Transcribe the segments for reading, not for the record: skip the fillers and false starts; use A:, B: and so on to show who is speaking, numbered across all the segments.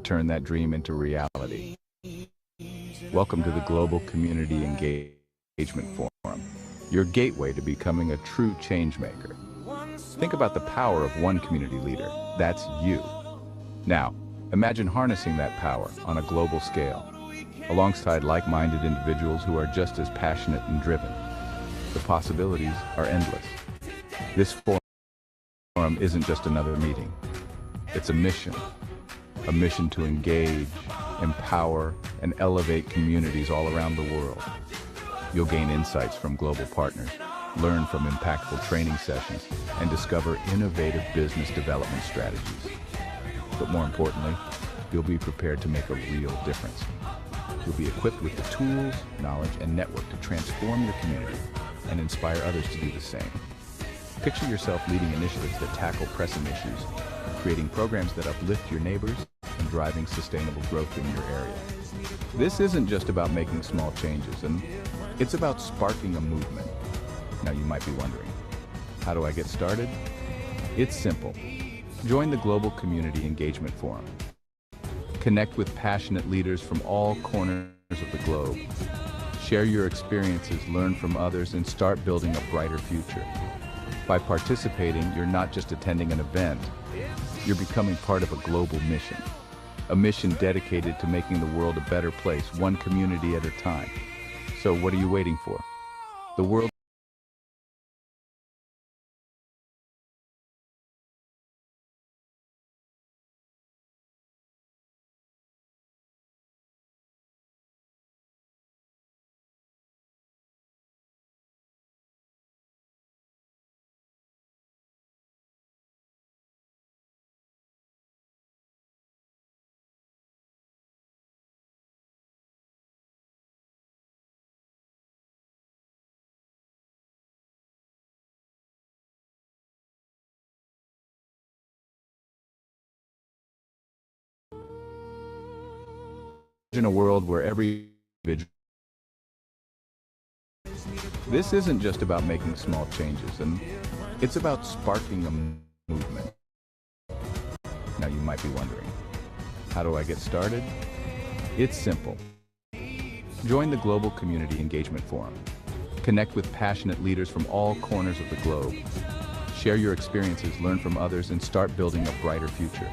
A: turn that dream into reality. Welcome to the Global Community Engagement Forum, your gateway to becoming a true change maker. Think about the power of one community leader. That's you. Now, imagine harnessing that power on a global scale, alongside like-minded individuals who are just as passionate and driven. The possibilities are endless. This forum isn't just another meeting. It's a mission to engage, empower, and elevate communities all around the world. You'll gain insights from global partners, learn from impactful training sessions, and discover innovative business development strategies. But more importantly, you'll be prepared to make a real difference. You'll be equipped with the tools, knowledge, and network to transform your community and inspire others to do the same. Picture yourself leading initiatives that tackle pressing issues, creating programs that uplift your neighbors, and driving sustainable growth in your area. This isn't just about making small changes, and it's about sparking a movement. Now you might be wondering, how do I get started? It's simple. Join the Global Community Engagement Forum. Connect with passionate leaders from all corners of the globe. Share your experiences, learn from others, and start building a brighter future. By participating, you're not just attending an event, you're becoming part of a global mission. A mission dedicated to making the world a better place, one community at a time. So what are you waiting for? The world in a world where every individual. This isn't just about making small changes, and it's about sparking a movement. Now you might be wondering, how do I get started? It's simple. Join the Global Community Engagement Forum. Connect with passionate leaders from all corners of the globe. Share your experiences, learn from others, and start building a brighter future.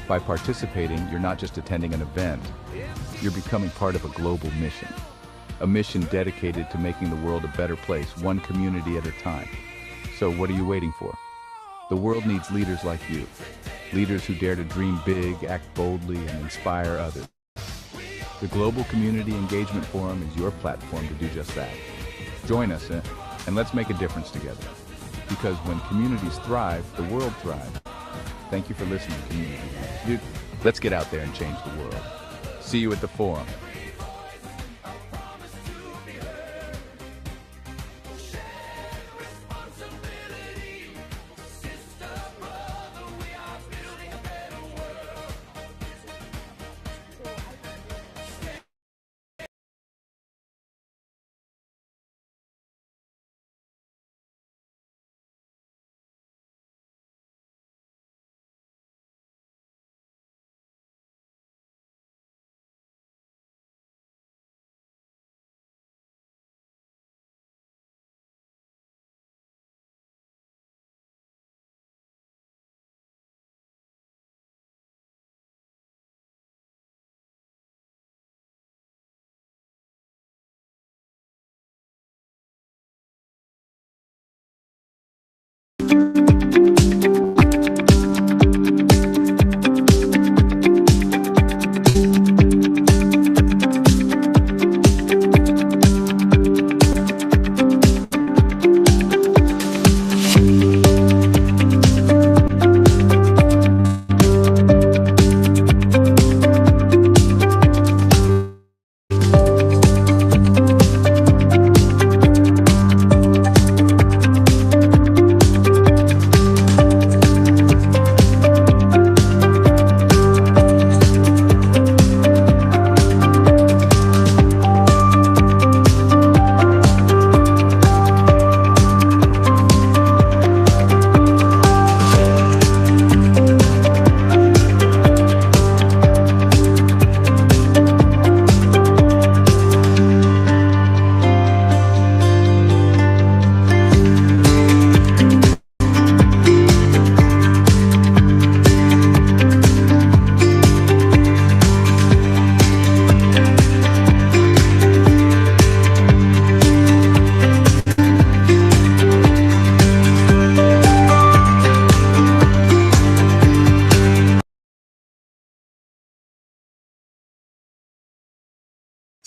A: By participating, you're not just attending an event, you're becoming part of a global mission. A mission dedicated to making the world a better place, one community at a time. So what are you waiting for? The world needs leaders like you. Leaders who dare to dream big, act boldly, and inspire others. The Global Community Engagement Forum is your platform to do just that. Join us and let's make a difference together. Because when communities thrive, the world thrives. Thank you for listening, community. Dude, let's get out there and change the world. See you at the forum.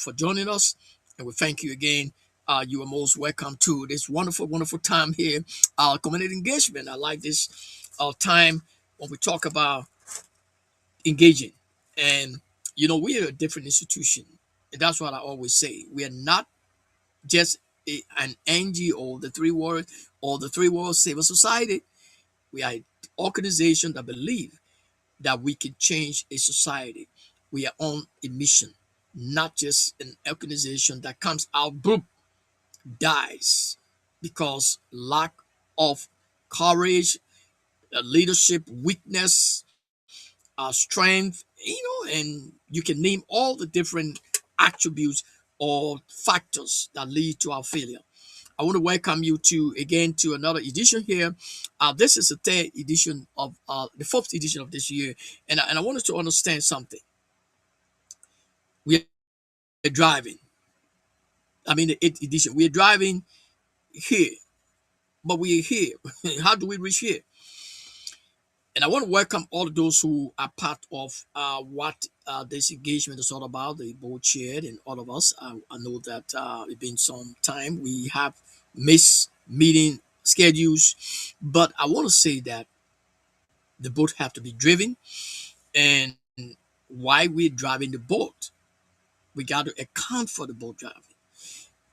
B: for joining us, and we thank you again. You are most welcome to this wonderful, wonderful time here. Community engagement. I like this time when we talk about engaging. And, we are a different institution. And that's what I always say. We are not just an NGO, the three world or the three world civil society. We are an organization that believe that we can change a society. We are on a mission, not just an organization that comes out, boom, dies because lack of courage, leadership, weakness, strength, and you can name all the different attributes or factors that lead to our failure. I want to welcome you to again to another edition here. This is the third edition of the fourth edition of this year, and I wanted to understand something. We are driving. I mean, the eighth edition. We are driving here, but we are here. How do we reach here? And I want to welcome all of those who are part of what this engagement is all about, the board chaired and all of us. I know that it's been some time. We have missed meeting schedules, but I want to say that the boat have to be driven. And why we're driving the boat, we got to account for the boat driving.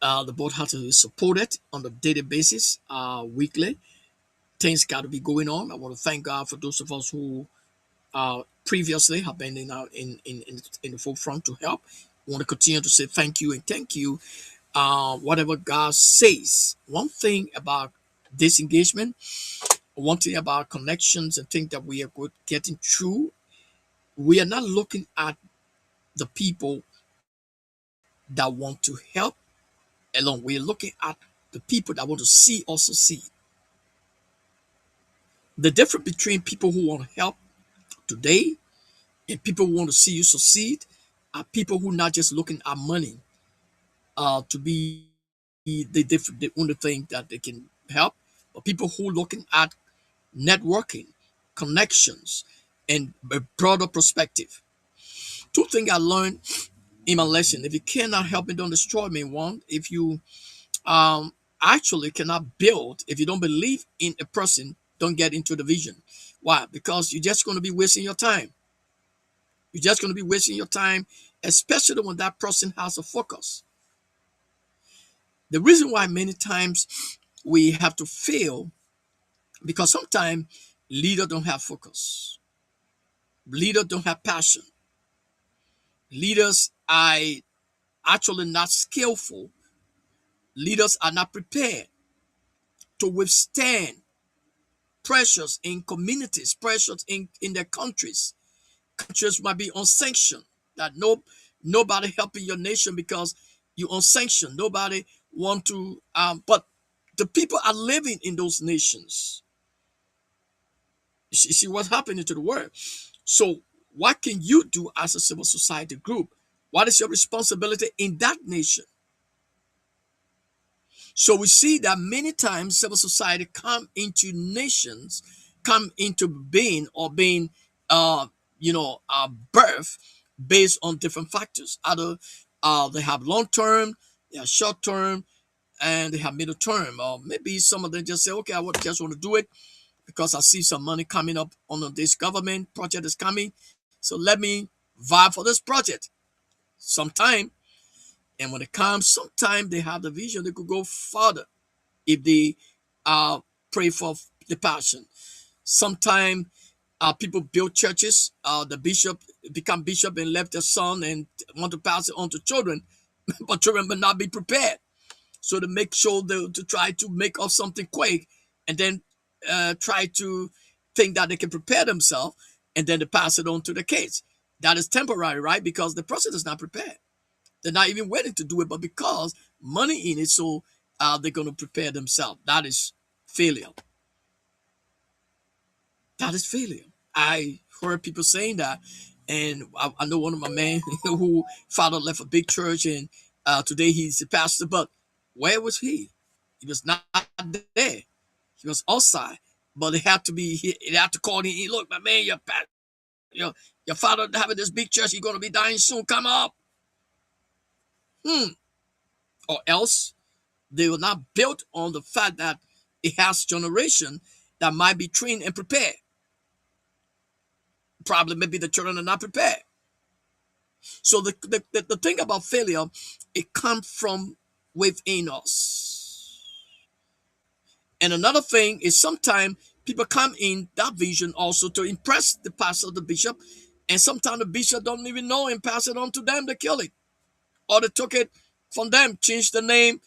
B: The boat has to be supported on a daily basis, weekly. Things got to be going on. I want to thank God for those of us who previously have been in the forefront to help. I want to continue to say thank you and thank you. Whatever God says, one thing about this engagement, one thing about connections and things that we are good getting through, we are not looking at the people that want to help alone. We're looking at the people that want to see us succeed. The difference between people who want to help today and people who want to see you succeed are people who not just looking at money to be the only thing that they can help, but people who looking at networking, connections, and a broader perspective. Two things I learned in my lesson: if you cannot help me, don't destroy me. One, if you um actually cannot build, if you don't believe in a person, don't get into the vision. Why? Because you're just going to be wasting your time. You're just going to be wasting your time, especially when that person has a focus. The reason why many times we have to fail, because sometimes leaders don't have focus. Leaders don't have passion. Leaders are actually not skillful. Leaders are not prepared to withstand pressures in communities, pressures in their countries. Countries might be unsanctioned, that nobody helping your nation because you unsanctioned. Nobody want to, but the people are living in those nations. You see what's happening to the world. So what can you do as a civil society group? What is your responsibility in that nation? So we see that many times civil society come into nations, come into being or being, birth based on different factors. Either they have long term, they have short term, and they have middle term. Or maybe some of them just say, okay, just want to do it because I see some money coming up on this government project is coming. So let me vie for this project sometime. And when it comes, sometime they have the vision, they could go further if they uh, pray for the passion. Sometimes people build churches. The bishop become bishop and left their son and want to pass it on to children, but children may not be prepared. So to make sure to try to make up something quick, and then try to think that they can prepare themselves, and then to pass it on to the kids. That is temporary, right? Because the person is not prepared. They're not even willing to do it, but because money in it, so they're going to prepare themselves. That is failure. That is failure. I heard people saying that, and I know one of my men who father left a big church, and today he's a pastor. But where was he? He was not there. He was outside. But it had to be. It had to call him. Look, my man, your father having this big church. He's gonna be dying soon. Come up. Hmm. Or else they will not build on the fact that it has generation that might be trained and prepared. Probably maybe the children are not prepared. So the thing about failure, it comes from within us. And another thing is sometimes people come in that vision also to impress the pastor, the bishop, and sometimes the bishop don't even know and pass it on to them to kill it. Or they took it from them, changed the name,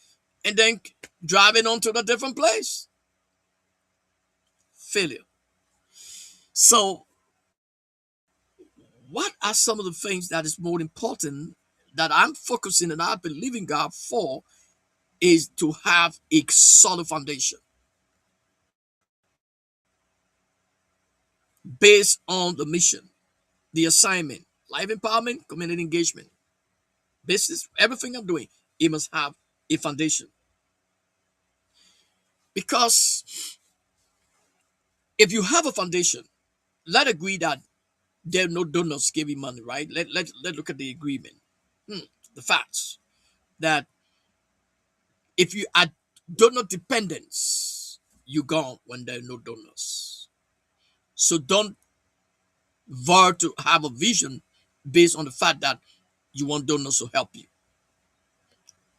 B: and then drive it on to a different place. Failure. So what are some of the things that is more important that I'm focusing and I believe in God for is to have a solid foundation based on the mission, the assignment, life empowerment, community engagement, business, everything I'm doing, it must have a foundation. Because if you have a foundation, let's agree that there are no donors giving money, right? Let's look at the agreement. The facts that if you are donor dependence, you gone when there are no donors. So don't vow to have a vision based on the fact that you want donors to help you.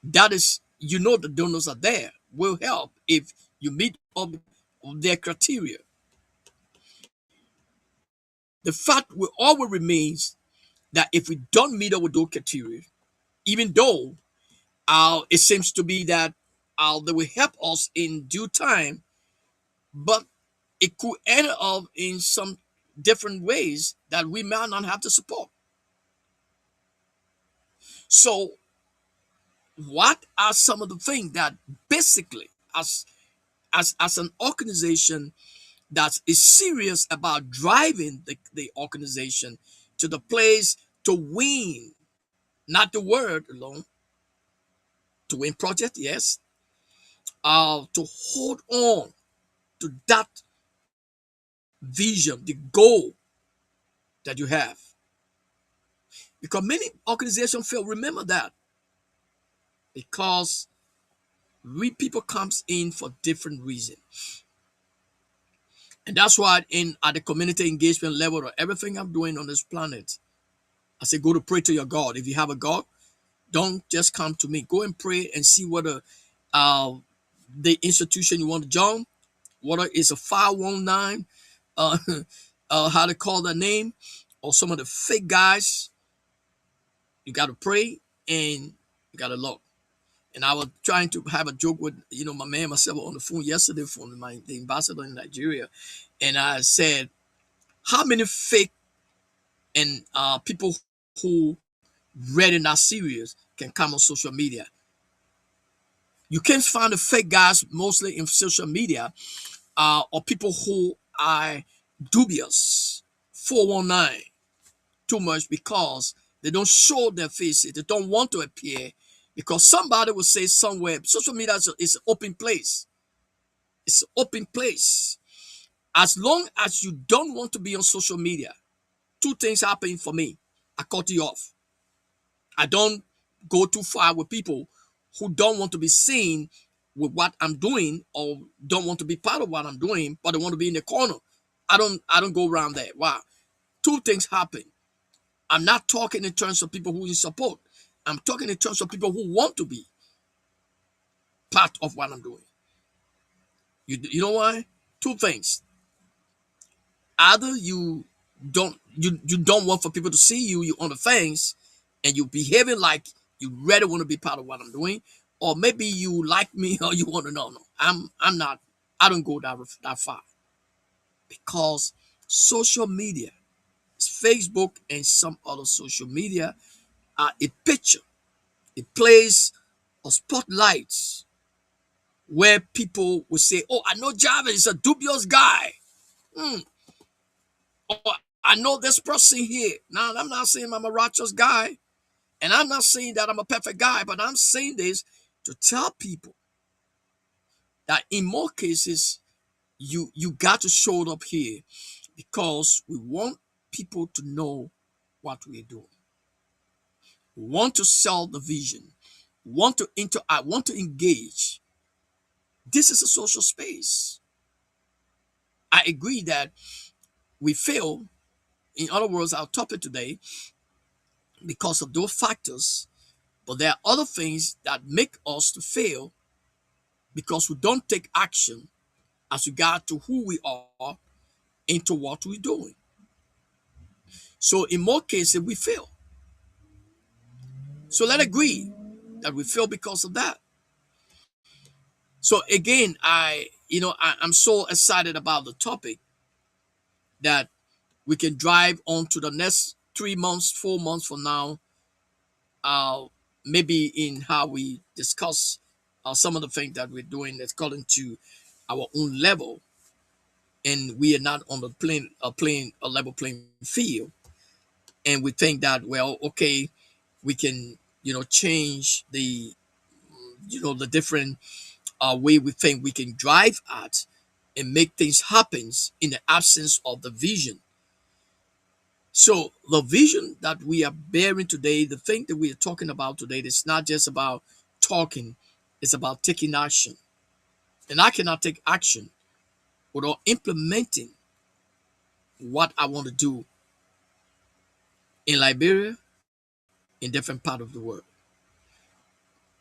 B: That is, you know, the donors are there, will help if you meet up their criteria. The fact will always remains that if we don't meet up with those criteria, even though it seems to be that they will help us in due time, but it could end up in some different ways that we might not have to support. So, what are some of the things that basically, as an organization that is serious about driving the organization to the place to win, not the word alone, to win project, yes, to hold on to that vision, the goal that you have. Because many organizations fail, remember that, because we people comes in for different reasons. And that's why in at the community engagement level of everything I'm doing on this planet, I say go to pray to your God. If you have a God, don't just come to me. Go and pray and see whether the institution you want to join, whether it's a 519, uh, how to call their name, or some of the fake guys. You got to pray and you got to look. And I was trying to have a joke with, my man, myself on the phone yesterday from the ambassador in Nigeria. And I said, how many fake and people who really not serious can come on social media? You can't find the fake guys mostly in social media or people who are dubious, 419, too much because they don't show their faces. They don't want to appear because somebody will say somewhere, social media is an open place. It's an open place. As long as you don't want to be on social media, two things happen for me. I cut you off. I don't go too far with people who don't want to be seen with what I'm doing or don't want to be part of what I'm doing, but they want to be in the corner. I don't go around there. Why? Two things happen. I'm not talking in terms of people who in support. I'm talking in terms of people who want to be part of what I'm doing. You know why? Two things. Either you don't want for people to see you on the things and you behaving like you really want to be part of what I'm doing, or maybe you like me or you want to know. No, I'm not. I don't go that far because social media, Facebook and some other social media are a picture. It plays a spotlight where people will say, "Oh, I know Jarvis is a dubious guy." Hmm. Or I know this person here. Now, I'm not saying I'm a righteous guy, and I'm not saying that I'm a perfect guy, but I'm saying this to tell people that in more cases, you got to show up here because we want people to know what we're doing. want to sell the vision, want to interact, want to engage. This is a social space. I agree that we fail, in other words, our topic today, because of those factors, but there are other things that make us to fail because we don't take action as regard to who we are into what we're doing. So in more cases, we fail. So let's agree that we fail because of that. So again, I'm so excited about the topic that we can drive on to the next 3 months, 4 months from now, uh, maybe in how we discuss some of the things that we're doing according to our own level, and we are not on the a level playing field, and we think that, well, okay, we can change the different way we think we can drive at and make things happen in the absence of the vision. So the vision that we are bearing today, the thing that we are talking about today, is not just about talking, it's about taking action. And I cannot take action without implementing what I want to do in Liberia, in different part of the world.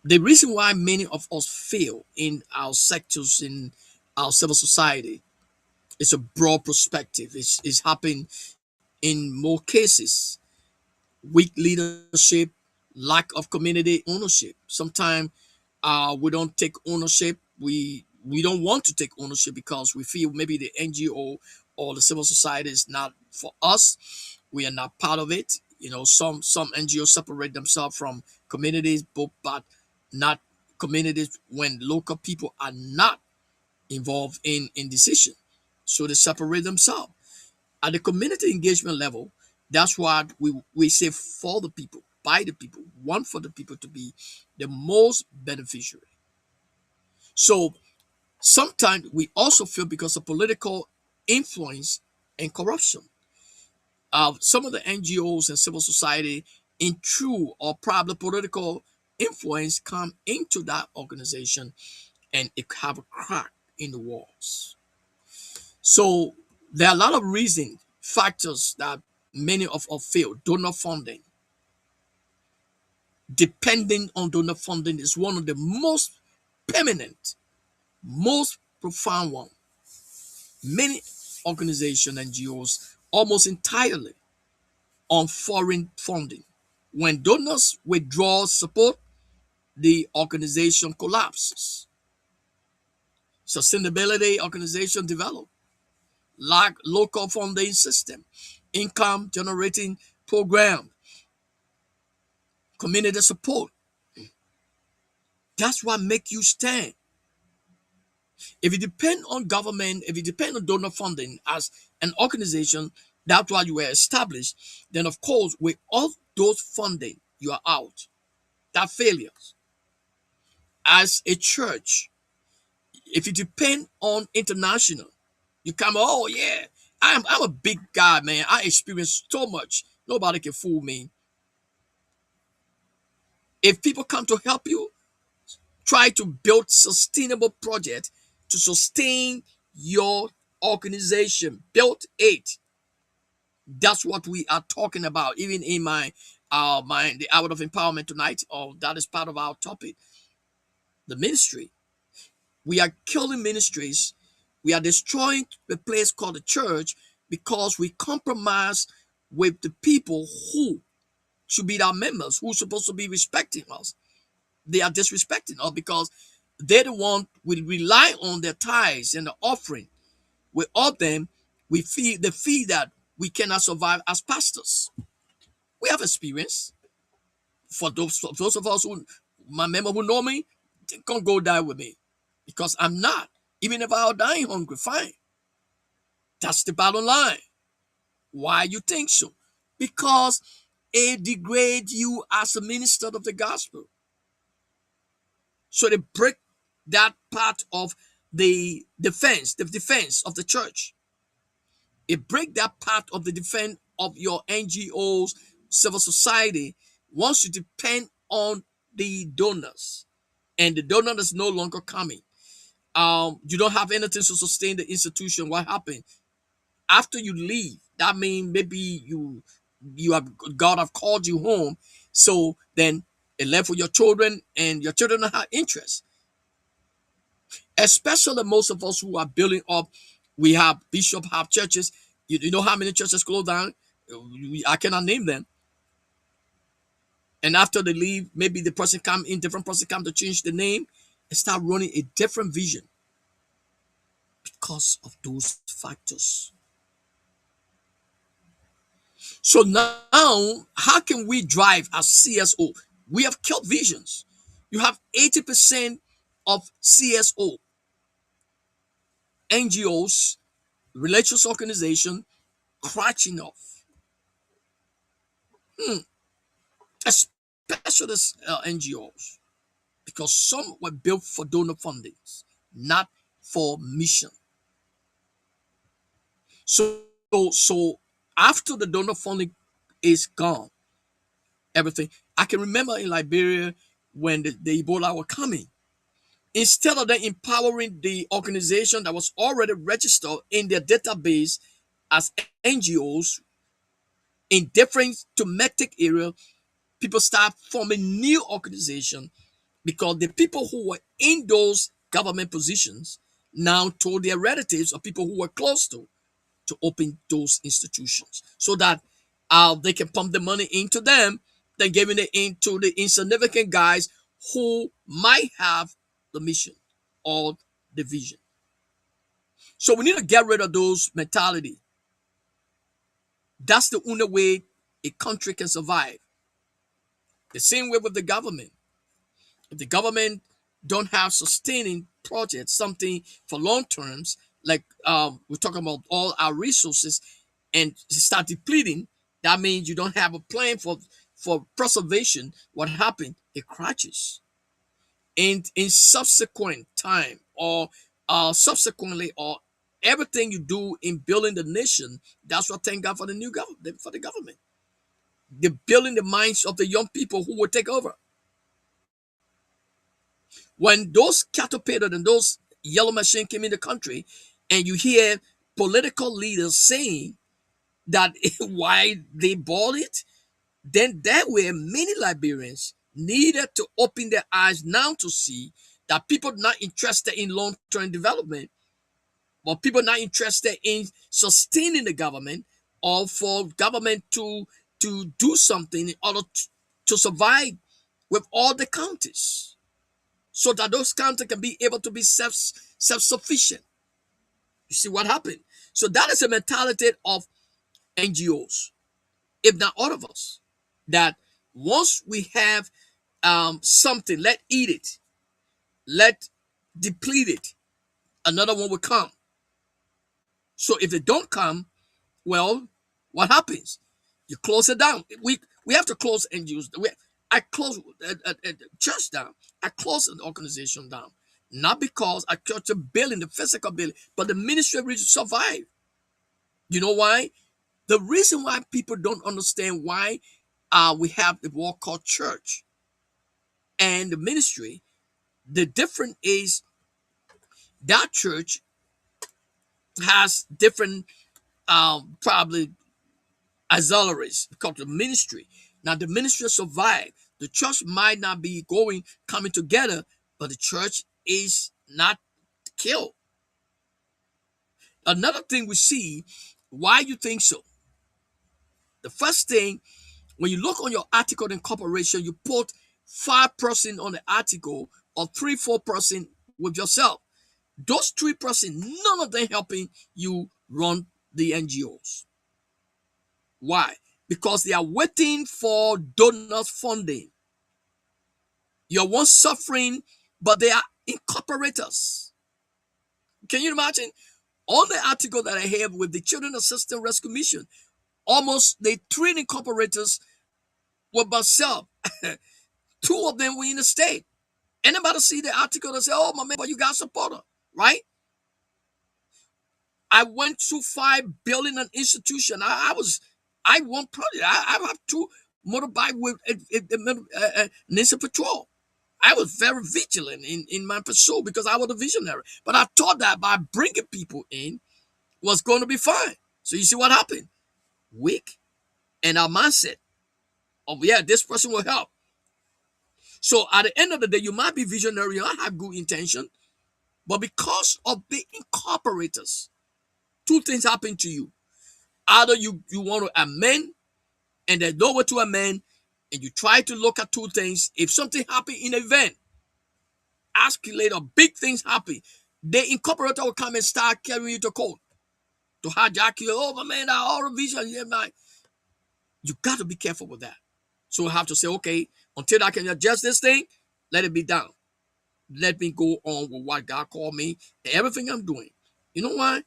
B: The reason why many of us fail in our sectors, in our civil society, is a broad perspective. It's happening in more cases. Weak leadership, lack of community ownership. Sometimes we don't take ownership. We don't want to take ownership because we feel maybe the NGO or the civil society is not for us. We are not part of it. Some NGOs separate themselves from communities, but not communities when local people are not involved in decision. So they separate themselves. At the community engagement level, that's what we say: for the people, by the people, want for the people to be the most beneficiary. So sometimes we also feel because of political influence and corruption. Some of the NGOs and civil society, in true or probably political influence, come into that organization and it have a crack in the walls. So there are a lot of reasons, factors that many of us fail. Donor funding. Depending on donor funding is one of the most permanent, most profound one. Many organizations, NGOs, almost entirely on foreign funding. When donors withdraw support, the organization collapses. Sustainability organization develop, lack local funding system, income generating program, community support. That's what make you stand. If you depend on government, if you depend on donor funding as an organization, that's why you were established, then of course, with all those funding, you are out. That failures. As a church, if you depend on international, you come, oh yeah, I'm a big guy, man. I experienced so much. Nobody can fool me. If people come to help you, try to build sustainable project to sustain your organization. Build it. That's what we are talking about. Even in the hour of empowerment tonight, that is part of our topic. The ministry. We are killing ministries. We are destroying the place called the church because we compromise with the people who should be our members, who are supposed to be respecting us. They are disrespecting us because they're the one we rely on their tithes and the offering. Without them, they feel that we cannot survive as pastors. We have experience. For those of us who, my member who know me, they can't go die with me because I'm not. Even if I'll die hungry, fine. That's the bottom line. Why you think so? Because it degrades you as a minister of the gospel. So they break that part of the defense of the church. It break that part of the defense of your NGOs, civil society, once you depend on the donors and the donor is no longer coming, you don't have anything to sustain the institution. What happened after you leave? That means maybe you have, God have called you home, so then it left with your children, and your children don't have interest. Especially most of us who are building up, we have bishop, have churches. You know how many churches close down? I cannot name them. And after they leave, maybe the person come in, different person come to change the name and start running a different vision because of those factors. So now, how can we drive as CSO? We have killed visions. You have 80% of CSO, NGOs, religious organization, crashing off. Especially NGOs, because some were built for donor fundings, not for mission. So, so after the donor funding is gone, everything. I can remember in Liberia when the Ebola were coming. Instead of them empowering the organization that was already registered in their database as NGOs in different thematic areas, people start forming new organizations because the people who were in those government positions now told their relatives or people who were close to open those institutions so that they can pump the money into them, then giving it into the insignificant guys who might have the mission or the vision. So we need to get rid of those mentality. That's the only way a country can survive. The same way with the government. If the government don't have sustaining projects, something for long terms, like we're talking about all our resources, and start depleting, that means you don't have a plan for preservation. What happened? It crashes. And in subsequent time or subsequently or everything you do in building the nation, that's what thank God for the new government, for the government. They're building the minds of the young people who will take over. When those caterpillar and those yellow machine came in the country, and you hear political leaders saying that why they bought it, then there were many Liberians needed to open their eyes now to see that people not interested in long-term development, but people not interested in sustaining the government or for government to do something in order to survive with all the counties, so that those counties can be able to be self-sufficient. You see what happened? So that is a mentality of NGOs, if not all of us, that once we have something, let eat it, let deplete it, another one will come. So if they don't come, well, what happens? You close it down. We have to close NGOs. I close a church down. I close an organization down. Not because I cut the building, the physical building, but the ministry will survive. You know why? The reason why people don't understand why we have the word called church and the ministry, the difference is that church has different probably auxiliaries because the ministry. Now the ministry survive. The church might not be coming together, but the church is not killed. Another thing we see, why you think so? The first thing, when you look on your article in corporation, you put 5% on the article or 3-4% with yourself. Those 3%, none of them helping you run the NGOs. Why? Because they are waiting for donors funding. You're one suffering, but they are incorporators. Can you imagine? On the article that I have with the Children Assistance Rescue Mission, almost the 3 incorporators were myself. 2 of them were in the state. Anybody see the article and say, oh, my man, but you got supporter, right? I went to 5 billion an institution. I won project. I have motorbike with Nisa Patrol. I was very vigilant in my pursuit because I was a visionary. But I thought that by bringing people in was going to be fine. So you see what happened? Weak. And our mindset of, yeah, this person will help. So at the end of the day, you might be visionary, you might have good intention, but because of the incorporators, two things happen to you. Either you want to amend and there's nowhere to amend, and you try to look at two things. If something happen in an event, ask you later, big things happen. The incorporator will come and start carrying you to court to hijack you. Oh, my man, that all vision. Yeah, man. You got to be careful with that. So we have to say, okay, until I can adjust this thing, let it be done. Let me go on with what God called me and everything I'm doing. You know why?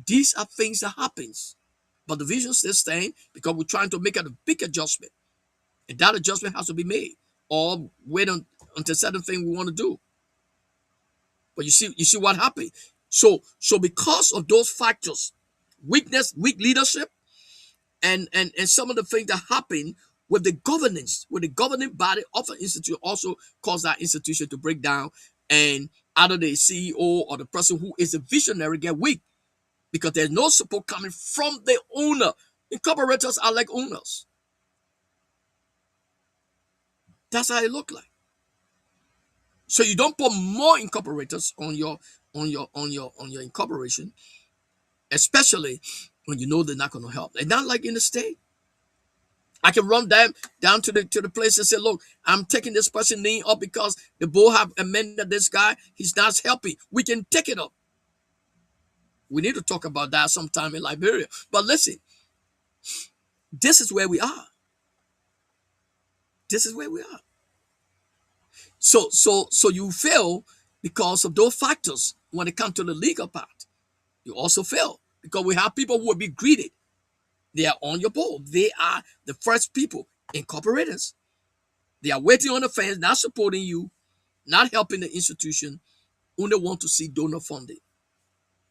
B: These are things that happens. But the vision still staying because we're trying to make a big adjustment. And that adjustment has to be made. Or wait until certain thing we want to do. But you see what happened. So because of those factors, weakness, weak leadership, and some of the things that happen with the governance, with the governing body of an institution also cause that institution to break down, and either the CEO or the person who is a visionary get weak because there's no support coming from the owner. Incorporators are like owners. That's how it look like. So you don't put more incorporators on your incorporation, especially when you know they're not going to help. They're not like in the state. I can run them down to the place and say, look, I'm taking this person name up because the board have amended this guy. He's not helping. We can take it up. We need to talk about that sometime in Liberia. But listen, this is where we are. This is where we are. So you fail because of those factors when it comes to the legal part. You also fail because we have people who will be greeted. They are on your board. They are the first people, incorporators. They are waiting on the fence, not supporting you, not helping the institution, only want to see donor funding.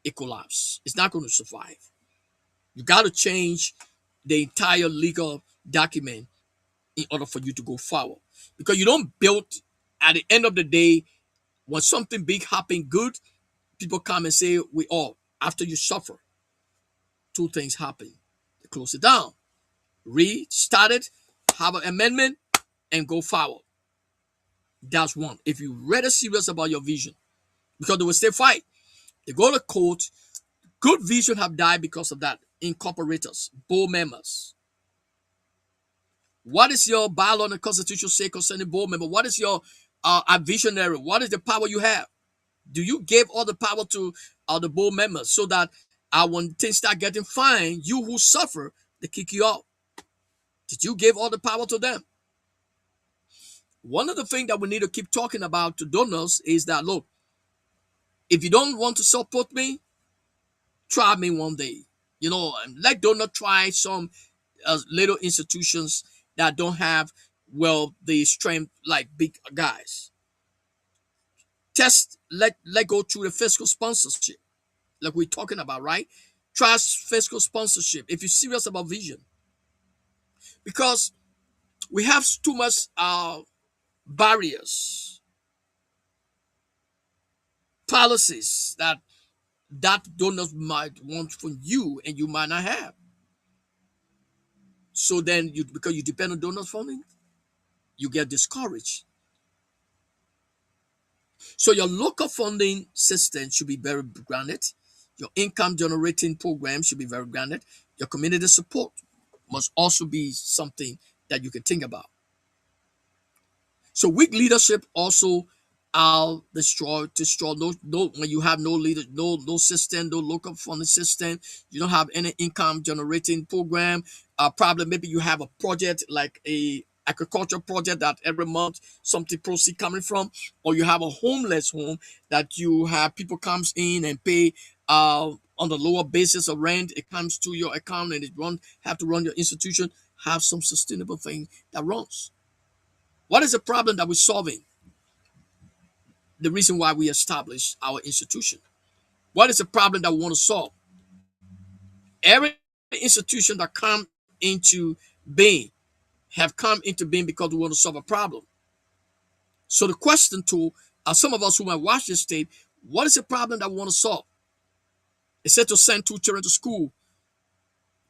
B: It collapse. It's not going to survive. You got to change the entire legal document in order for you to go forward. Because you don't build, at the end of the day, when something big happen good, people come and say, we all, after you suffer, two things happen. They close it down, restart it, have an amendment, and go forward. That's one. If you're really serious about your vision, because they will still fight. They go to court. Good vision have died because of that. Incorporators, board members. What is your bylaw and the constitution say concerning board member? What is your visionary? What is the power you have? Do you give all the power to the board members so that when things start getting fine, you who suffer, they kick you out? Did you give all the power to them? One of the things that we need to keep talking about to donors is that, look, if you don't want to support me, try me one day. And let donor try some little institutions that don't have, well, the strength like big guys. Test, let go through the fiscal sponsorship, like we're talking about, right? Trust fiscal sponsorship if you're serious about vision, because we have too much barriers, policies that donors might want from you and you might not have. So then, because you depend on donors funding, you get discouraged. So your local funding system should be very grounded. Your income generating program should be very grounded. Your community support must also be something that you can think about. So weak leadership also destroy no when you have no leader, no system, no local funding system, you don't have any income generating program. Probably maybe you have a project like a agriculture project that every month something proceed coming from, or you have a homeless home that you have people comes in and pay on the lower basis of rent. It comes to your account and have to run your institution. Have some sustainable thing that runs. What is the problem that we're solving? The reason why we established our institution. What is the problem that we want to solve? Every institution that comes into being have come into being because we want to solve a problem. So the question to some of us who might watch this tape, what is the problem that we want to solve? It said to send 2 children to school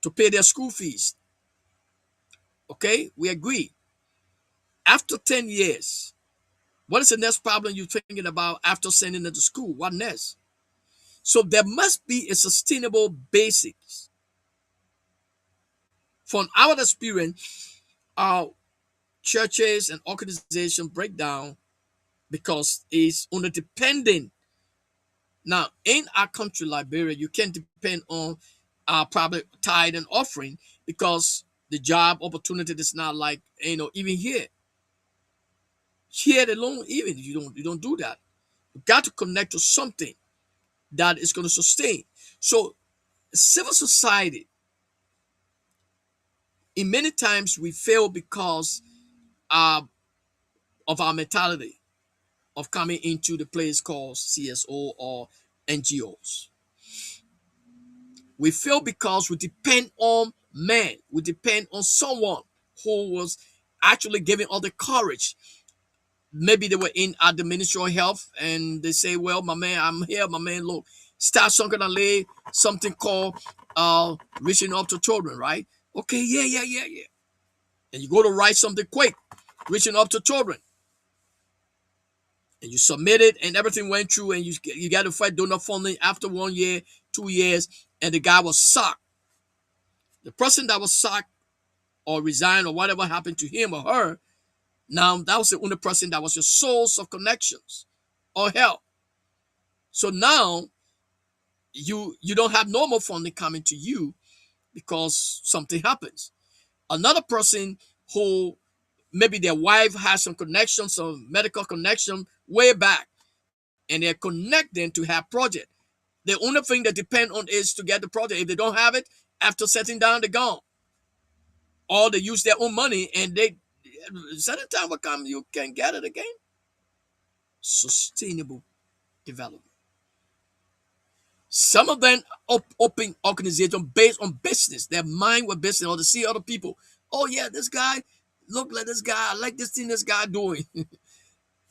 B: to pay their school fees. Okay, we agree. After 10 years, what is the next problem you're thinking about after sending them to school? What next? So there must be a sustainable basics. From our experience, our churches and organizations break down because it's only dependent. Now, in our country, Liberia, you can't depend on our private tithe and offering because the job opportunity is not like, even here. Here alone, even you don't do that. You got to connect to something that is going to sustain. So civil society, in many times we fail because uh, of our mentality of coming into the place called CSO or NGOs. We fail because we depend on man. We depend on someone who was actually giving all the courage. Maybe they were in at the Ministry of Health and they say, well, my man, I'm here, my man, look, start something called reaching up to children, right? Okay, yeah. And you go to write something quick, reaching up to children. And you submit it and everything went through and you got to fight donor funding after 1 year, 2 years, and the guy was sacked. The person that was sacked or resigned or whatever happened to him or her, now that was the only person that was your source of connections or help. So now you don't have normal funding coming to you because something happens. Another person who maybe their wife has some connection, some medical connection way back, and they connect them to have project. The only thing they depend on is to get the project. If they don't have it, after setting down, they're gone. Or they use their own money and they certain time will come you can get it again. Sustainable development. Some of them open organizations based on business. Their mind with business or to see other people. Oh yeah, this guy, look like this guy. I like this thing this guy doing.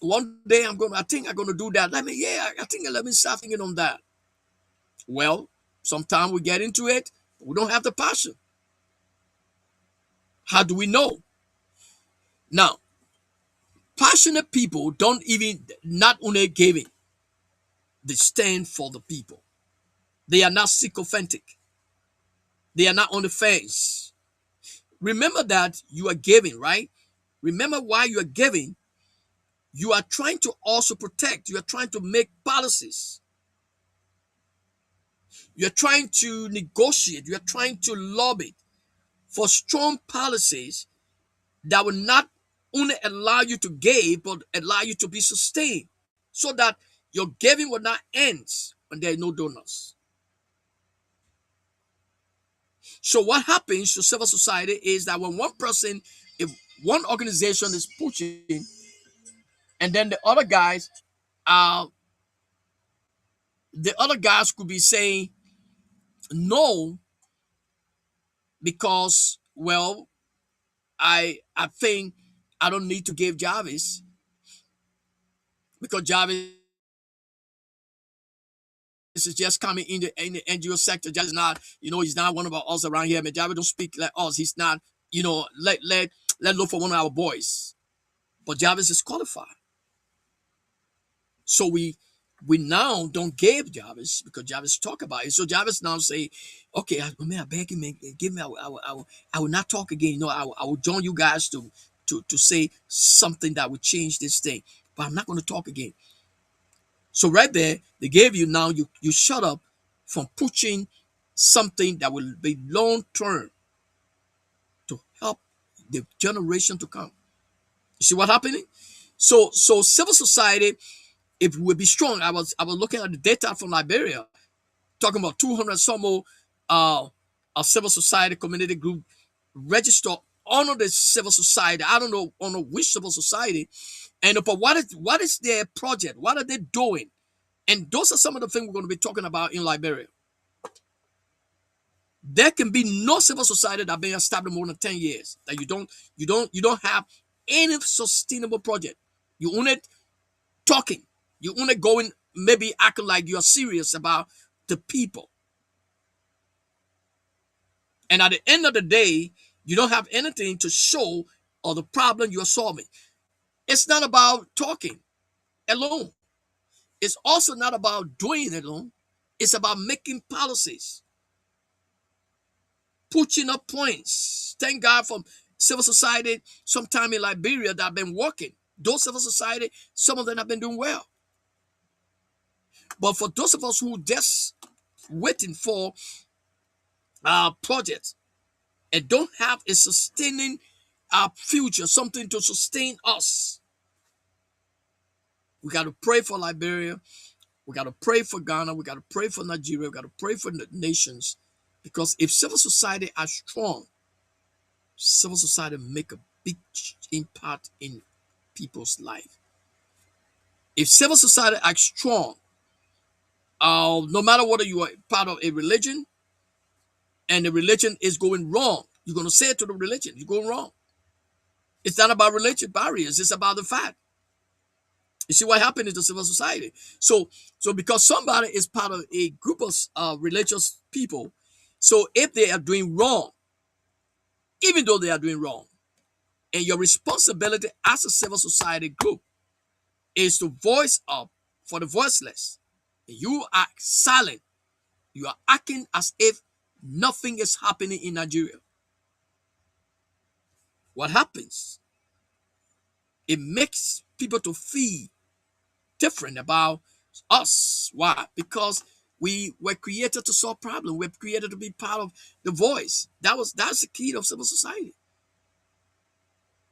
B: One day I think I'm gonna do that. Let me start thinking on that. Well, sometimes we get into it, but we don't have the passion. How do we know? Now, passionate people don't even not only giving, they stand for the people. They are not sycophantic. They are not on the fence. Remember that you are giving, right? Remember why you are giving. You are trying to also protect. You are trying to make policies. You are trying to negotiate. You are trying to lobby for strong policies that will not only allow you to give, but allow you to be sustained so that your giving will not end when there are no donors. So what happens to civil society is that when one person, if one organization is pushing, and then uh, the other guys could be saying no because, well, I think I don't need to give Jarvis because Jarvis is just coming in the NGO sector. Jarvis is not, he's not one of us around here. But Jarvis don't speak like us. He's not, let look for one of our boys. But Jarvis is qualified. So we now don't give Jarvis because Jarvis talk about it. So Jarvis now say, okay, man, I beg you, man, give me. I will not talk again. I will join you guys to say something that will change this thing, but I'm not going to talk again. So right there, they gave you now. You shut up from pushing something that will be long term to help the generation to come. You see what happening? So civil society, if we be strong, I was looking at the data from Liberia, talking about 200 some more a civil society community group registered under the civil society. I don't know under which civil society, but what is their project? What are they doing? And those are some of the things we're going to be talking about in Liberia. There can be no civil society that been established more than 10 years that you don't have any sustainable project. You only talking. You only going maybe acting like you're serious about the people. And at the end of the day, you don't have anything to show or the problem you're solving. It's not about talking alone. It's also not about doing it alone. It's about making policies, pushing up points. Thank God for civil society sometime in Liberia that have been working. Those civil society, some of them have been doing well. But for those of us who just waiting for projects and don't have a sustaining future, something to sustain us, we got to pray for Liberia. We got to pray for Ghana. We got to pray for Nigeria. We got to pray for the nations. Because if civil society are strong, civil society make a big impact in people's life. If civil society are strong, no matter whether you are part of a religion and the religion is going wrong, you're going to say it to the religion, you're going wrong. It's not about religious barriers. It's about the fact. You see what happened in the civil society. So because somebody is part of a group of religious people, so if they are doing wrong, even though they are doing wrong, and your responsibility as a civil society group is to voice up for the voiceless. You are silent. You are acting as if nothing is happening in Nigeria. What happens? It makes people to feel different about us. Why? Because we were created to solve problems. We're created to be part of the voice. That's the key of civil society.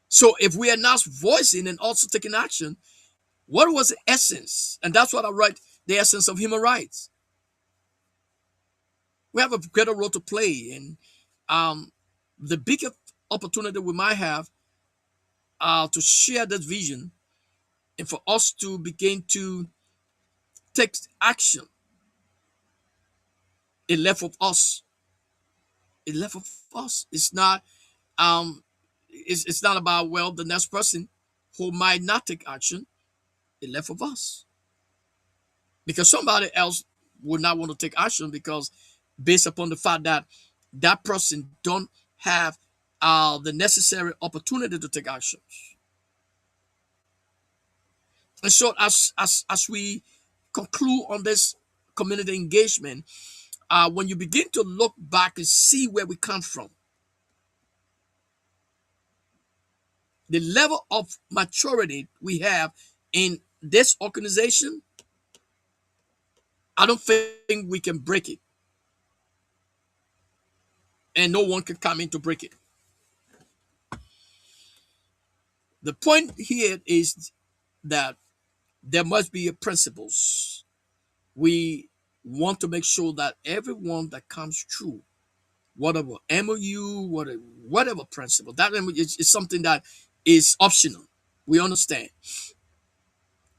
B: So if we are not voicing and also taking action, what was the essence? And that's what I write, the essence of human rights. We have a greater role to play, and the biggest opportunity we might have to share that vision and for us to begin to take action. It left of us. It left of us. It's not it's not about, well, the next person who might not take action. It left of us. Because somebody else would not want to take action because based upon the fact that that person don't have the necessary opportunity to take actions. And so as we conclude on this community engagement, when you begin to look back and see where we come from, the level of maturity we have in this organization, I don't think we can break it. And no one can come in to break it. The point here is that there must be principles. We want to make sure that everyone that comes through, whatever MOU, whatever principle, that is something that is optional. We understand,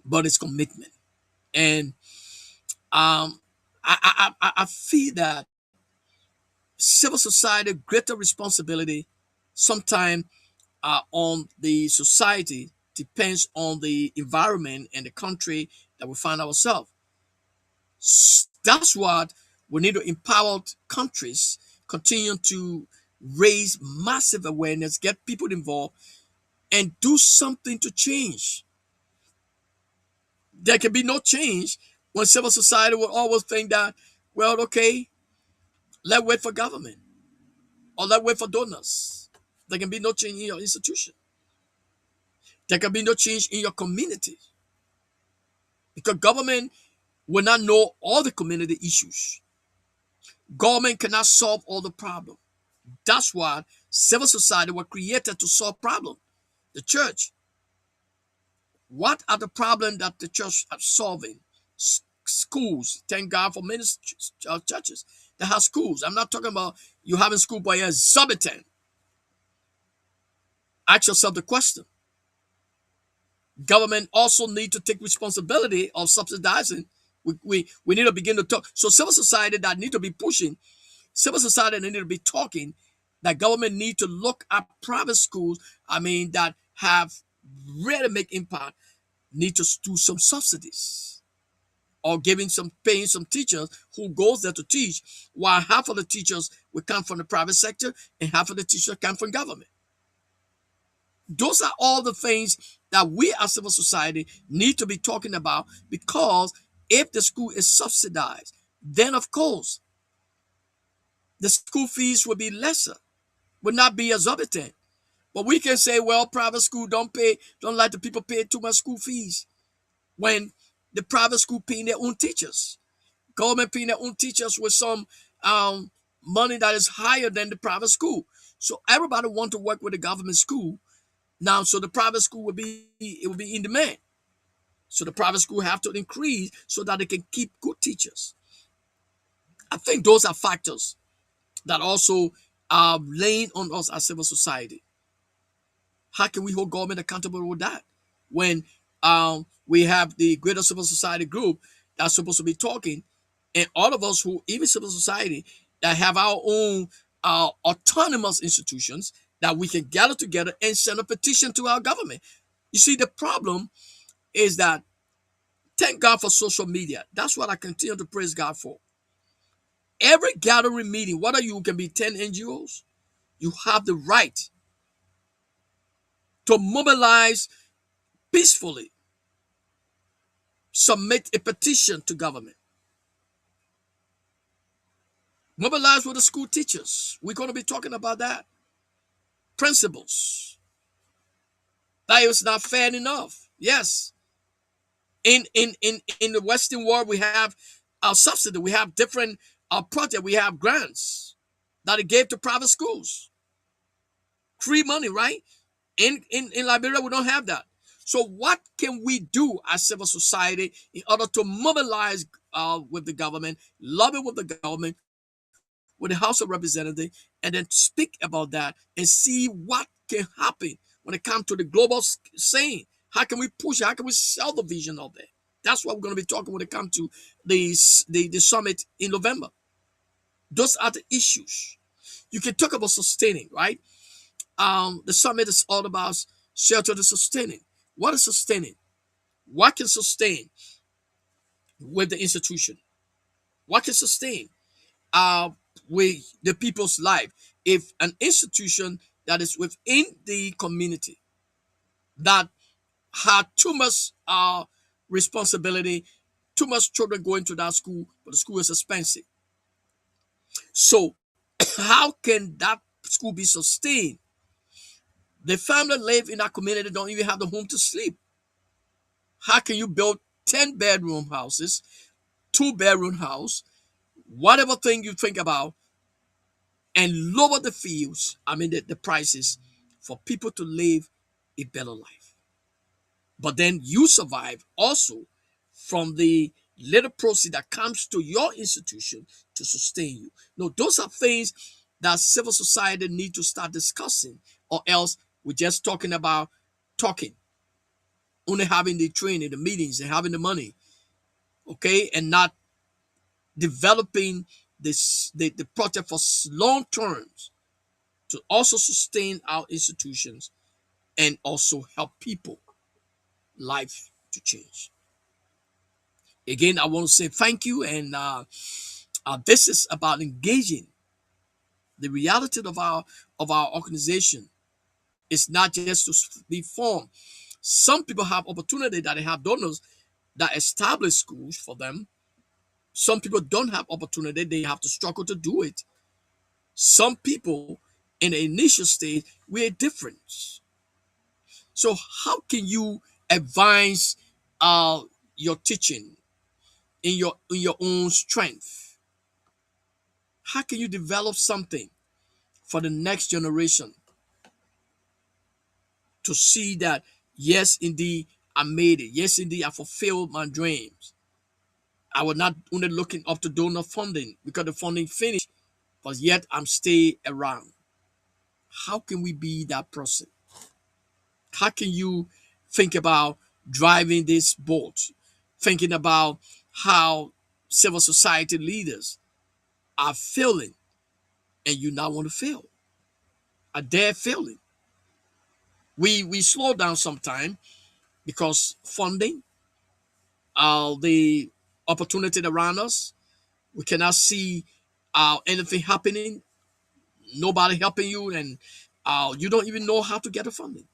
B: but it's commitment. And I feel that civil society greater responsibility sometimes on the society depends on the environment and the country that we find ourselves. That's what we need to empower countries, continue to raise massive awareness, get people involved, and do something to change. There can be no change when civil society will always think that, well, okay, let's wait for government or let's wait for donors. There can be no change in your institution. There can be no change in your community because government will not know all the community issues. Government cannot solve all the problems. That's why civil society were created to solve problems. The church, what are the problems that the church are solving? Schools. Thank God for many churches that have schools. I'm not talking about you having school by exorbitant. Ask yourself the question. Government also need to take responsibility of subsidizing. We need to begin to talk. So civil society that need to be pushing Civil society need to be talking that government need to look at private schools, that have really make impact, need to do some subsidies or paying some teachers who goes there to teach, while half of the teachers will come from the private sector and half of the teachers come from government. Those are all the things that we as civil society need to be talking about, because if the school is subsidized, then of course the school fees will be lesser, will not be exorbitant. But we can say, well, private school don't let the people pay too much school fees, when the private school paying their own teachers, government paying their own teachers with some money that is higher than the private school. So everybody want to work with the government school now. So the private school will be in demand. So the private school have to increase so that they can keep good teachers. I think those are factors that also are laying on us as civil society. How can we hold government accountable with that, when we have the greater civil society group that's supposed to be talking, and all of us who, even civil society, that have our own autonomous institutions, that we can gather together and send a petition to our government? You see, the problem is that, thank God for social media. That's what I continue to praise God for. Every gathering meeting, whether you can be 10 NGOs, you have the right to mobilize peacefully, submit a petition to government, mobilize with the school teachers. We're going to be talking about that. Principles. That is not fair enough. Yes. In the Western world, we have our subsidy. We have different projects. We have grants that it gave to private schools. Free money, right? In Liberia, we don't have that. So what can we do as civil society in order to mobilize with the government, lobby with the government, with the House of Representatives, and then speak about that and see what can happen when it comes to the global scene? How can we push it? How can we sell the vision of it? That's what we're going to be talking when it comes to the summit in November. Those are the issues. You can talk about sustaining, right? The summit is all about shelter to sustaining. What is sustaining? What can sustain with the institution? What can sustain with the people's life? If an institution that is within the community that had too much responsibility, too much children going to that school, but the school is expensive. So how can that school be sustained? The family live in that community don't even have the home to sleep. How can you build 10-bedroom houses, 2-bedroom house, whatever thing you think about, and lower the fees, the prices, for people to live a better life? But then you survive also from the little proceed that comes to your institution to sustain you. No, those are things that civil society need to start discussing, or else we're just talking about talking, only having the training, the meetings, and having the money, okay, and not developing the project for long terms to also sustain our institutions and also help people life to change. Again, I want to say thank you, and this is about engaging the reality of our organization. It's not just to be formed. Some people have opportunity that they have donors that establish schools for them. Some people don't have opportunity; they have to struggle to do it. Some people in the initial stage, we're different. So how can you advance uh, your teaching in your own strength? How can you develop something for the next generation to see that, yes, indeed, I made it. Yes, indeed, I fulfilled my dreams. I was not only looking up to donor funding because the funding finished, but yet I'm stay around. How can we be that person? How can you think about driving this boat? Thinking about how civil society leaders are feeling and you not want to fail. I dare failing. We slow down sometime because funding, the opportunity around us, we cannot see anything happening, nobody helping you, and you don't even know how to get the funding.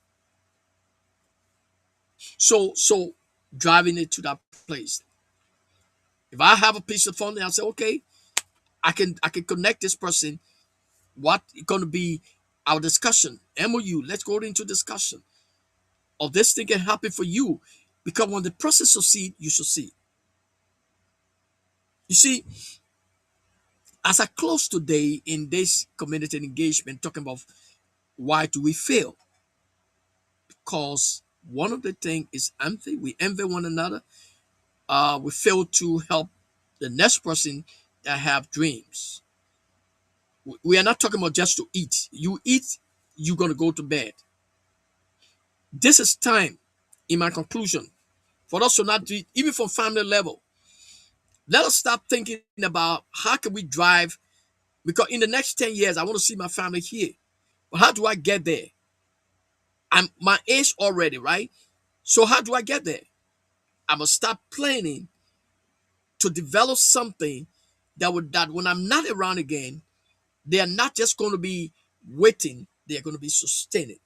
B: So driving it to that place. If I have a piece of funding, I say, okay, I can connect this person. What is going to be our discussion? MOU. Let's go into discussion. Or this thing can happen for you, because when the process succeed, you succeed. You see, as I close today in this community engagement, talking about why do we fail? Because one of the things is envy. We envy one another. We fail to help the next person that have dreams. We are not talking about just to eat. You eat, you're gonna go to bed. This is time, in my conclusion, for us to not do it, even from family level. Let us stop thinking about how can we drive, because in the next 10 years, I want to see my family here. But how do I get there? I'm my age already, right? So how do I get there? I must start planning to develop something that when I'm not around again, they are not just going to be waiting, they are going to be sustaining.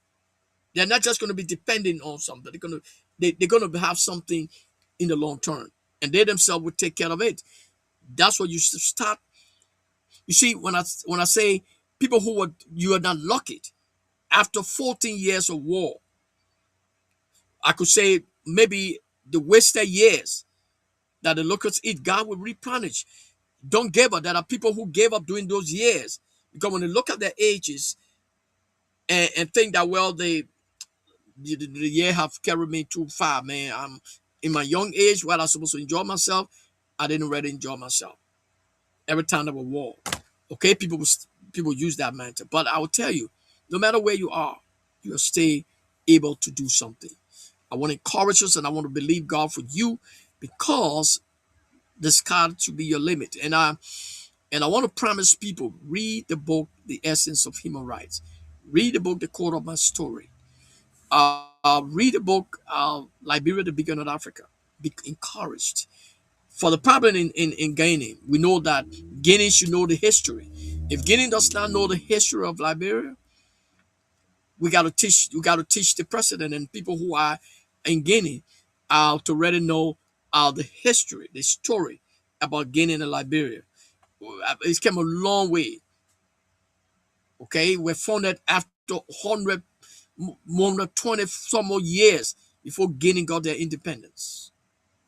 B: They're not just going to be depending on something. They're going to have something in the long term, and they themselves will take care of it. That's what you should start. You see, when I say people who were you are not lucky after 14 years of war, I could say maybe the wasted years that the locusts eat, God will replenish. Don't give up. There are people who gave up during those years, because when they look at their ages and think that, well, the year have carried me too far, man. I'm in my young age, while I'm supposed to enjoy myself, I didn't really enjoy myself. Every time there was war, okay, people use that mantra. But I will tell you, no matter where you are, you'll stay able to do something. I want to encourage us, and I want to believe God for you, because the sky to be your limit. And I want to promise people, read the book, The Essence of Human Rights. Read the book, The Core of My Story. Read the book, Liberia, the Beacon of Africa. Be encouraged. For the problem in Guinea, we know that Guinea should know the history. If Guinea does not know the history of Liberia, we got to teach the president and people who are in Guinea to really know the history, the story about Guinea and Liberia. It's come a long way. Okay, we're founded after 100, more than 20 some more years before Guinea got their independence.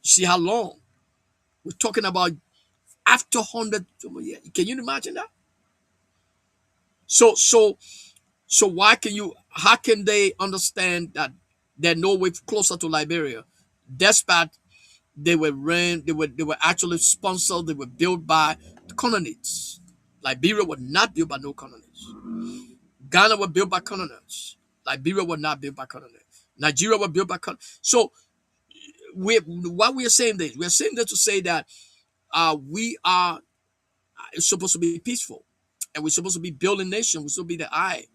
B: You see how long? We're talking about after 100 some more years. Can you imagine that? So why can you? How can they understand that they're no way closer to Liberia, despite they were actually sponsored. They were built by the colonists. Liberia was not built by no colonists. Ghana was built by colonists. Liberia was not built by colonists. Nigeria was built by colonists. So why we are saying this? We are saying this to say that we are supposed to be peaceful, and we're supposed to be building nation. We're supposed to be the eye.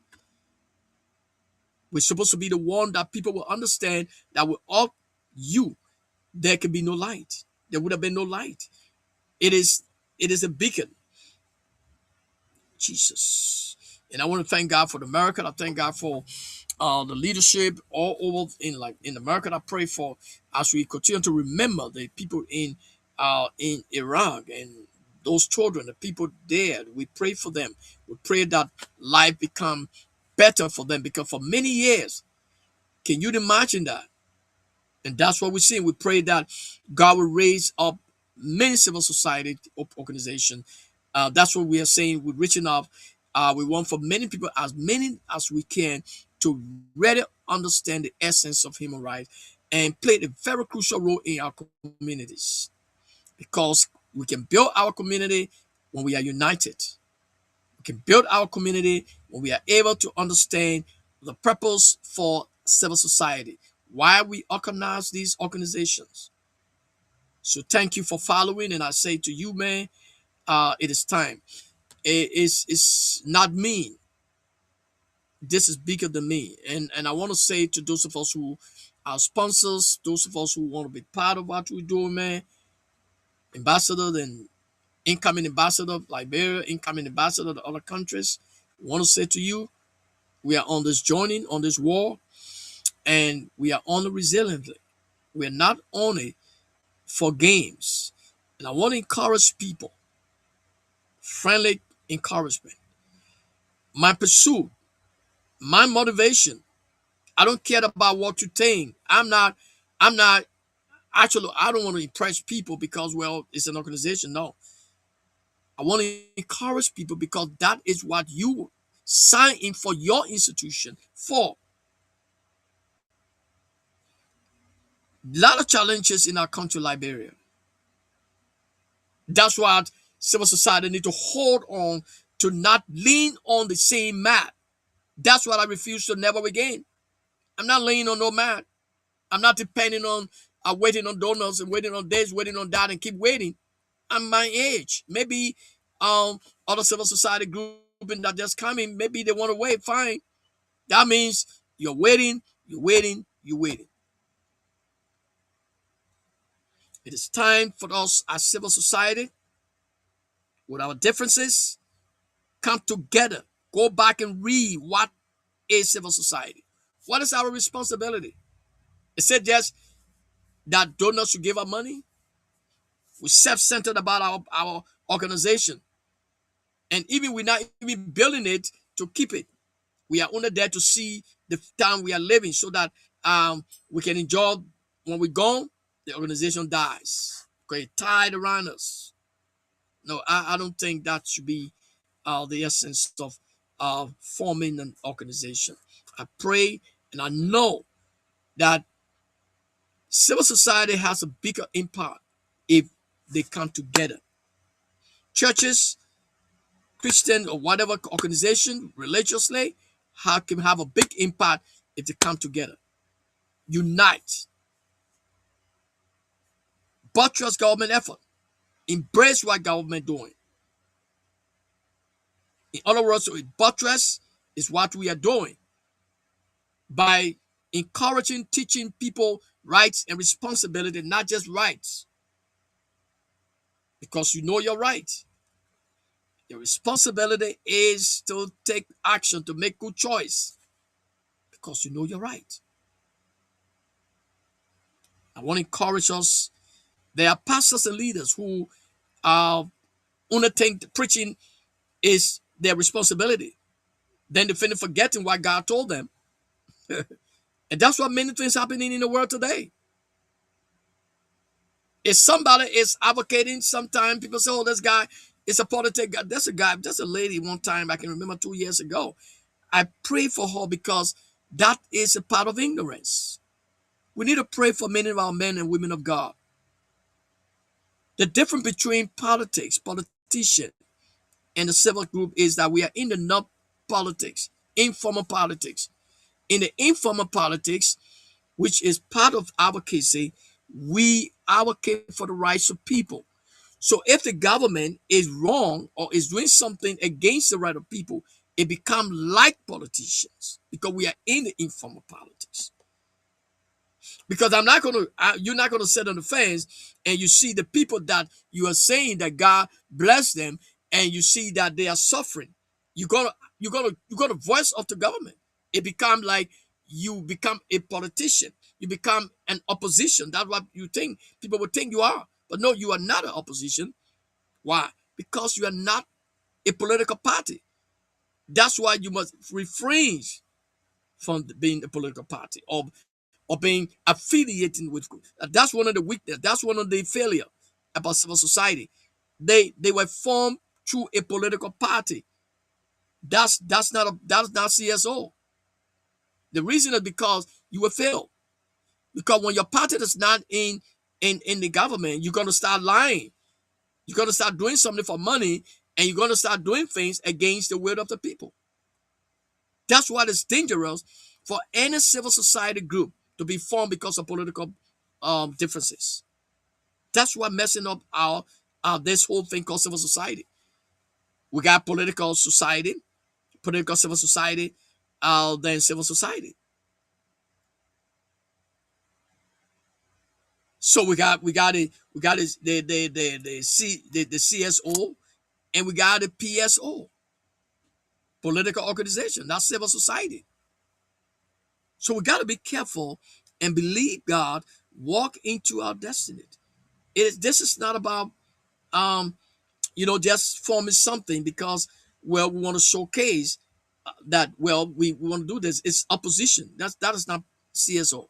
B: We're supposed to be the one that people will understand that without you, there can be no light. There would have been no light. It is a beacon. Jesus. And I want to thank God for the America. I thank God for the leadership all over in America. I pray for, as we continue to remember the people in Iraq and those children, the people there. We pray for them. We pray that life become better for them, because for many years, can you imagine that? And that's what we're seeing. We pray that God will raise up many civil society organizations. That's what we are saying. We're reaching out. We want for many as we can, to really understand the essence of human rights and play a very crucial role in our communities. Because we can build our community when we are united. We can build our community when we are able to understand the purpose for civil society, why we organize these organizations. So thank you for following, and I say to you, man, it is time. is not me. This is bigger than me. And I want to say to those of us who are sponsors, those of us who want to be part of what we're doing, man, ambassador and incoming ambassador of Liberia, incoming ambassador to other countries, I want to say to you, we are on this journey, on this war, and we are on it resiliently. We're not on it for games. And I want to encourage people, friendly encouragement. My pursuit, my motivation, I don't care about what you think. I'm not actually, I don't want to impress people because, well, it's an organization. No. I want to encourage people because that is what you sign in for your institution for. A lot of challenges in our country, Liberia. That's why civil society need to hold on to not lean on the same mat. That's what I refuse to never again. I'm not leaning on no mat. I'm not depending on waiting on donors and waiting on this, waiting on that, and keep waiting. I'm my age. Maybe other civil society grouping that just coming, maybe they want to wait. Fine. That means you're waiting, you're waiting, you're waiting. It is time for us as civil society, with our differences, come together. Go back and read what is civil society. What is our responsibility? Is it just that donors should give our money? We're self-centered about our organization. And even we're not even building it to keep it. We are only there to see the time we are living so that we can enjoy when we're gone, the organization dies. Okay, tied around us. No, I don't think that should be the essence of forming an organization. I pray and I know that civil society has a bigger impact if they come together. Churches, Christian or whatever organization, religiously, can have a big impact if they come together. Unite, buttress government effort, embrace what government doing. In other words, buttress is what we are doing by encouraging, teaching people rights and responsibility, not just rights, because you know your right. Your responsibility is to take action, to make good choice, because you know your right. I want to encourage us. There are pastors and leaders who only think preaching is their responsibility. Then they finish forgetting what God told them. And that's what many things happening in the world today. If somebody is advocating, sometimes people say, oh, this guy is a politic guy. That's a guy, that's a lady one time, I can remember 2 years ago. I pray for her because that is a part of ignorance. We need to pray for many of our men and women of God. The difference between politics, politician, and the civil group is that we are in the not politics, informal politics. In the informal politics, which is part of advocacy, we advocate for the rights of people. So if the government is wrong or is doing something against the right of people, it becomes like politicians because we are in the informal politics. Because you're not gonna sit on the fence and you see the people that you are saying that God bless them, and you see that they are suffering. You're gonna voice of the government. It becomes like you become a politician. You become an opposition. That's what you think. People would think you are, but no, you are not an opposition. Why? Because you are not a political party. That's why you must refrain from being a political party or being affiliating with groups. That's one of the weakness. That's one of the failure about civil society. They were formed through a political party. That's not CSO. The reason is because you will fail. Because when your party is not in the government, you're gonna start lying. You're gonna start doing something for money, and you're gonna start doing things against the will of the people. That's why it's dangerous for any civil society group to be formed because of political differences. That's what messing up our this whole thing called civil society. We got political civil society, then civil society. So we got the CSO, and we got the PSO, political organization. That's civil society. So we got to be careful and believe God, walk into our destiny. This is not about um, just forming something because, well, we want to showcase that, well, we want to do this. It's opposition. That is not CSO,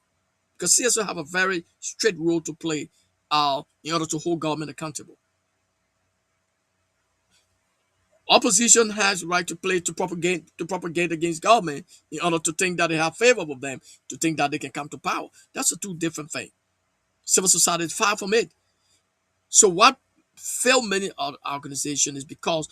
B: because CSO have a very strict role to play in order to hold government accountable. Opposition has the right to play to propagate against government in order to think that they have favor of them, to think that they can come to power. That's a two different thing. Civil society is far from it. So what failed many other organizations is because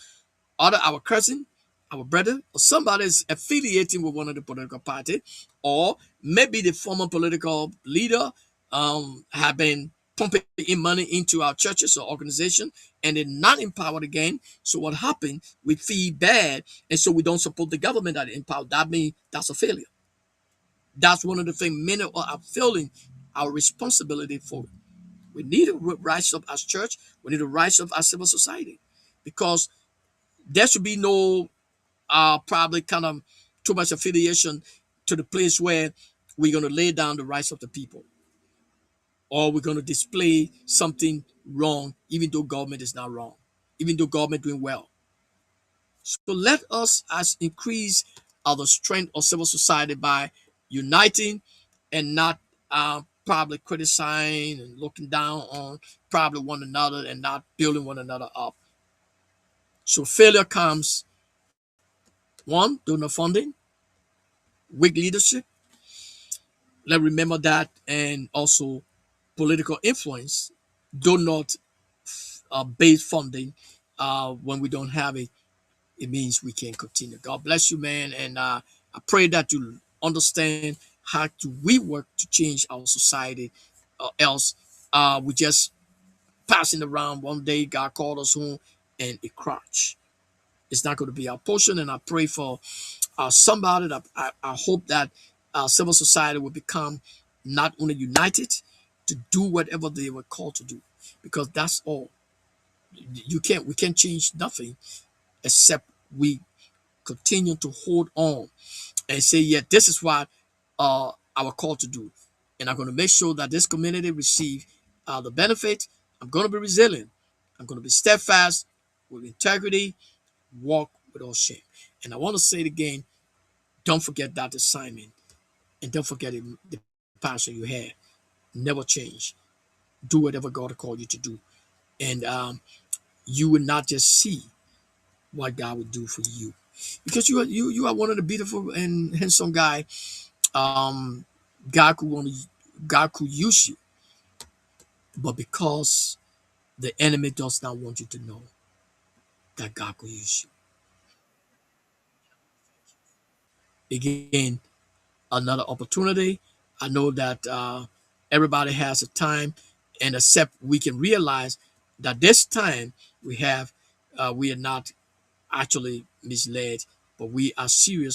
B: either our cousin, our brother, or somebody is affiliating with one of the political party, or maybe the former political leader have been pumping in money into our churches or organization, and they're not empowered again. So what happened? We feel bad, and so we don't support the government that empowered. That means that's a failure. That's one of the things many are feeling our responsibility for. We need to rise up as church. We need to rise up as civil society, because there should be no probably kind of too much affiliation to the place where we're going to lay down the rights of the people, or we're going to display something wrong, even though government is not wrong, even though government doing well. So let us as increase our strength of civil society by uniting, and not probably criticizing and looking down on probably one another, and not building one another up. So failure comes, one, donor funding, weak leadership. Let's remember that, and also political influence. Do not base funding when we don't have it. It means we can't continue. God bless you, man, and I pray that you understand how to we work to change our society. Else, we just passing around. One day, God called us home, and it crashed. It's not going to be our portion, and I pray for somebody that I hope that civil society will become not only united to do whatever they were called to do, because that's all. We can't change nothing except we continue to hold on and say, yeah, this is what our call to do, and I'm going to make sure that this community receive the benefit. I'm going to be resilient. I'm going to be steadfast with integrity, walk without shame. And I want to say it again, don't forget that assignment, and don't forget the passion you had. Never change. Do whatever God called you to do, and you will not just see what God will do for you, because you are one of the beautiful and handsome guy. Um, God could want to, God could use you, but because the enemy does not want you to know that God could use you. Again, another opportunity. I know that everybody has a time, and except we can realize that this time we have, we are not actually misled, but we are serious